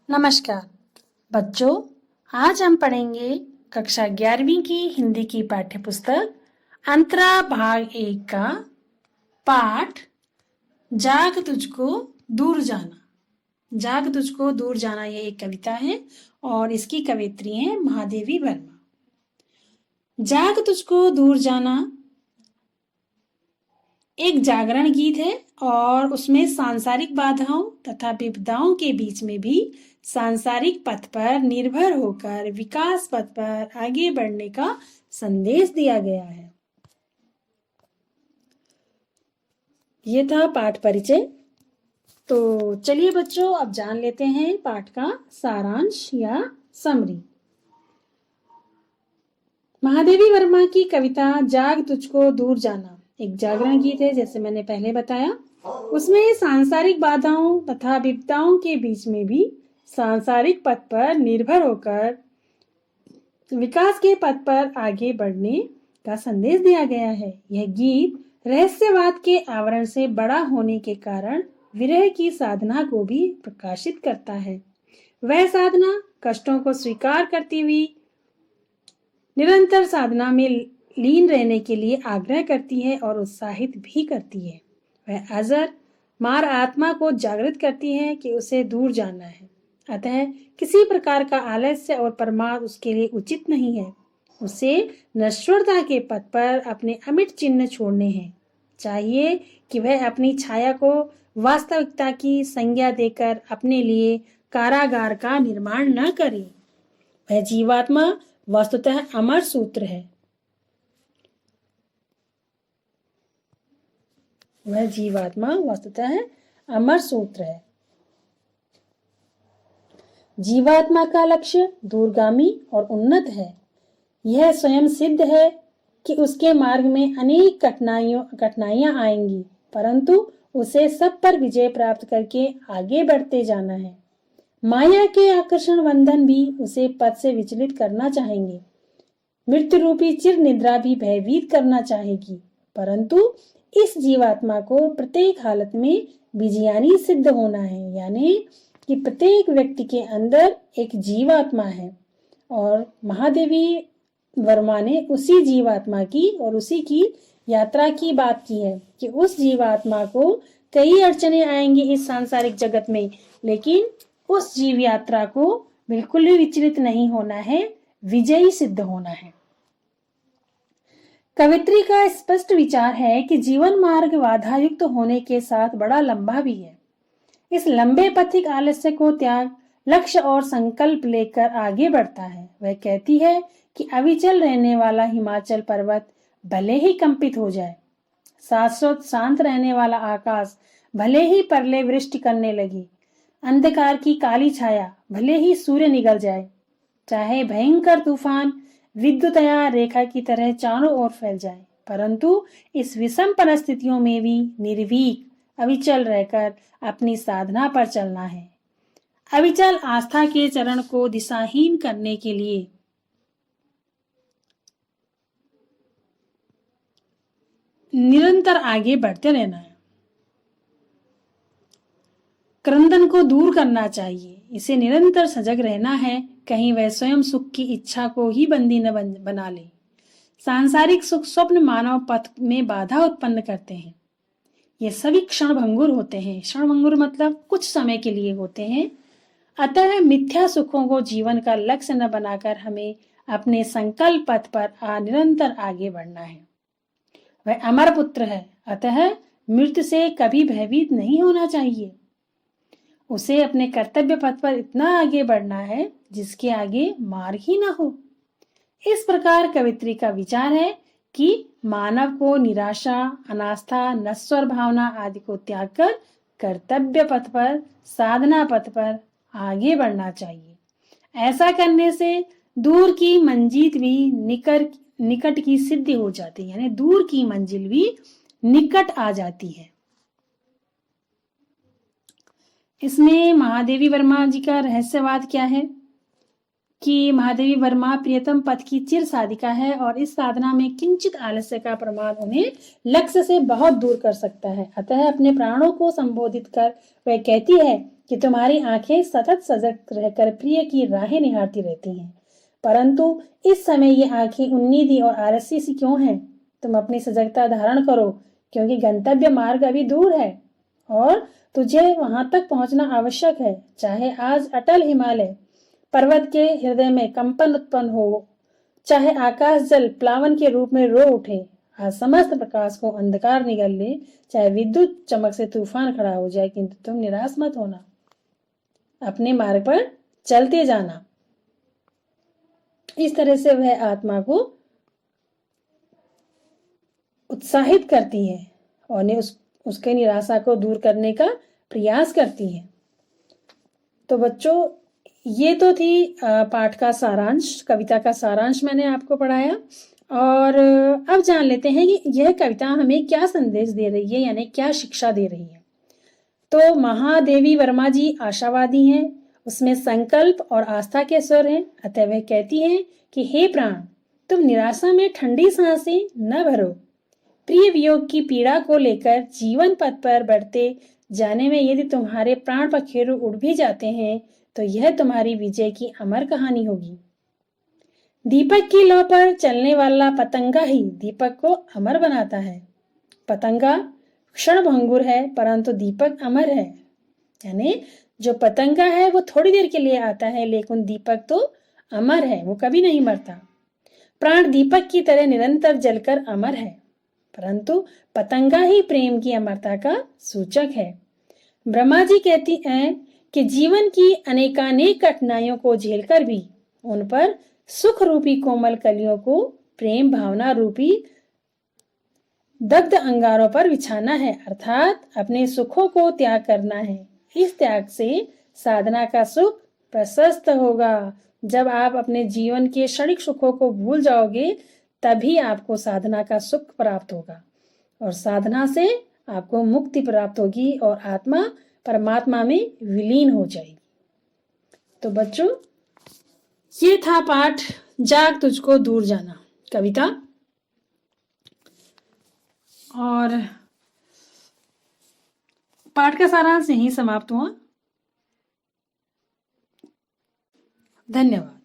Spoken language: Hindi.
नमस्कार बच्चों, आज हम पढ़ेंगे कक्षा 11वीं की हिंदी की पाठ्य पुस्तक अंतरा भाग 1 का पाठ जाग तुझको दूर जाना। जाग तुझको दूर जाना ये एक कविता है और इसकी कवित्री है महादेवी वर्मा। जाग तुझको दूर जाना एक जागरण गीत है और उसमें सांसारिक बाधाओं तथा विपदाओं के बीच में भी सांसारिक पथ पर निर्भर होकर विकास पथ पर आगे बढ़ने का संदेश दिया गया है। ये था पाठ परिचय। तो चलिए बच्चों, अब जान लेते हैं पाठ का सारांश या समरी। महादेवी वर्मा की कविता जाग तुझको दूर जाना एक जागरण गीत है, जैसे मैंने पहले बताया। उसमें सांसारिक बाधाओं तथा विपदाओं के बीच में भी सांसारिक पथ पर निर्भर होकर विकास के पथ पर आगे बढ़ने का संदेश दिया गया है। यह गीत रहस्यवाद के आवरण से बड़ा होने के कारण विरह की साधना को भी प्रकाशित करता है। वह साधना कष्टों को स्वीकार करती हुई निरंतर साधना में लीन रहने के लिए आग्रह करती है और उत्साहित भी करती है। वह अजर मार आत्मा को जागृत करती है कि उसे दूर जाना है। अतः किसी प्रकार का आलस्य और प्रमाद उसके लिए उचित नहीं है। उसे नश्वरता के पथ पर अपने अमिट चिन्ह छोड़ने हैं। चाहिए कि वह अपनी छाया को वास्तविकता की संज्ञा देकर अपने लिए कारागार का निर्माण न करे। वह जीवात्मा वस्तुतः अमर सूत्र है। वह जीवात्मा वस्तुतः अमर सूत्र है। जीवात्मा का लक्ष्य दूरगामी और उन्नत है। यह स्वयं सिद्ध है कि उसके मार्ग में अनेक कठिनाइयां आएंगी, परंतु उसे सब पर विजय प्राप्त करके आगे बढ़ते जाना है। माया के आकर्षण बंधन भी उसे पथ से विचलित करना चाहेंगे। मृत्यु रूपी चिर निद्रा भी भयभीत करना चाहेगी, परंतु इस जीवात्मा को प्रत्येक हालत में विजयानी सिद्ध होना है। यानी कि प्रत्येक व्यक्ति के अंदर एक जीवात्मा है और महादेवी वर्मा ने उसी जीवात्मा की और उसी की यात्रा की बात की है कि उस जीवात्मा को कई अड़चने आएंगी इस सांसारिक जगत में, लेकिन उस जीव यात्रा को बिल्कुल भी विचलित नहीं होना है, विजयी सिद्ध होना है। कवित्री का स्पष्ट विचार है कि जीवन मार्ग बाधायुक्त होने के साथ बड़ा लंबा भी है। इस लंबे पथिक आलस्य को त्याग लक्ष्य और संकल्प लेकर आगे बढ़ता है। वह कहती है कि अविचल रहने वाला हिमाचल पर्वत भले ही कंपित हो जाए, शाश्वत शांत रहने वाला आकाश भले ही परले वृष्टि करने लगे, अंधकार की काली छाया भले ही सूर्य निगल जाए, चाहे भयंकर तूफान विद्युतया रेखा की तरह चारों ओर फैल जाए, परंतु इस विषम परिस्थितियों में भी निर्भीक अविचल रहकर अपनी साधना पर चलना है। अविचल आस्था के चरण को दिशाहीन करने के लिए निरंतर आगे बढ़ते रहना है। क्रंदन को दूर करना चाहिए, इसे निरंतर सजग रहना है, कहीं वह स्वयं सुख की इच्छा को ही बंदी न बना ले। सांसारिक सुख स्वप्न मानव पथ में बाधा उत्पन्न करते हैं। ये सभी क्षणभंगुर होते हैं। क्षणभंगुर मतलब कुछ समय के लिए होते हैं। अतः मिथ्या सुखों को जीवन का लक्ष्य न बनाकर हमें अपने संकल्प पथ पर निरंतर आगे बढ़ना है। वह अमर पुत्र है, अतः मृत्यु से कभी भयभीत नहीं होना चाहिए। उसे अपने कर्तव्य पथ पर इतना आगे बढ़ना है जिसके आगे मार्ग ही ना हो। इस प्रकार कवित्री का विचार है कि मानव को निराशा, अनास्था, नश्वर भावना आदि को त्याग कर कर्तव्य पथ पर, साधना पथ पर आगे बढ़ना चाहिए। ऐसा करने से दूर की मंजिल भी निकट की सिद्धि हो जाती है, यानी दूर की मंजिल भी निकट आ जाती है। इसमें महादेवी वर्मा जी का रहस्यवाद क्या है? कि महादेवी वर्मा प्रियतम पद की चिर साधिका है और इस साधना में किंचित आलस्य का प्रमाद उन्हें लक्ष्य से बहुत दूर कर सकता है। अतः अपने प्राणों को संबोधित कर वह कहती है कि तुम्हारी आंखें सतत सजग रहकर प्रिय की राहें निहारती रहती हैं, परंतु इस समय ये आंखें उन्नीदी और आलसी सी क्यों हैं? तुम अपनी सजगता धारण करो, क्योंकि गंतव्य मार्ग अभी दूर है और तुझे वहां तक पहुंचना आवश्यक है। चाहे आज अटल हिमालय पर्वत के हृदय में कंपन उत्पन्न हो, चाहे आकाश जल प्लावन के रूप में रो उठे, आज समस्त प्रकाश को अंधकार निगल ले, चाहे विद्युत चमक से तूफान खड़ा हो जाए, किंतु तुम निराश मत होना, अपने मार्ग पर चलते जाना। इस तरह से वह आत्मा को उत्साहित करती है और उसके निराशा को दूर करने का प्रयास करती है। तो बच्चों, ये तो थी पाठ का सारांश, कविता का सारांश मैंने आपको पढ़ाया। और अब जान लेते हैं कि यह कविता हमें क्या संदेश दे रही है, यानी क्या शिक्षा दे रही है। तो महादेवी वर्मा जी आशावादी हैं, उसमें संकल्प और आस्था के स्वर हैं। अतः वह कहती हैं कि हे प्राण, तुम निराशा में ठंडी सांसें न भरो। प्रिय वियोग की पीड़ा को लेकर जीवन पथ पर बढ़ते जाने में यदि तुम्हारे प्राण पखेरु उड़ भी जाते हैं, तो यह तुम्हारी विजय की अमर कहानी होगी। दीपक की लौ पर चलने वाला पतंगा ही दीपक को अमर बनाता है। पतंगा क्षण भंगुर है, परंतु दीपक अमर है। यानी जो पतंगा है वो थोड़ी देर के लिए आता है, लेकिन दीपक तो अमर है, वो कभी नहीं मरता। प्राण दीपक की तरह निरंतर जलकर अमर है, परंतु पतंगा ही प्रेम की अमरता का सूचक है। ब्रह्मा जी कहती हैं कि जीवन की अनेकानेक कठिनाइयों को झेलकर भी उन पर सुख रूपी कोमल कलियों को प्रेम भावना रूपी दग्ध अंगारों पर बिछाना है, अर्थात अपने सुखों को त्याग करना है। इस त्याग से साधना का सुख प्रशस्त होगा। जब आप अपने जीवन के क्षणिक सुखों को भूल जाओगे, तभी आपको साधना का सुख प्राप्त होगा और साधना से आपको मुक्ति प्राप्त होगी और आत्मा परमात्मा में विलीन हो जाएगी। तो बच्चों, ये था पाठ जाग तुझको दूर जाना कविता। और पाठ का सारांश यहीं समाप्त हुआ। धन्यवाद।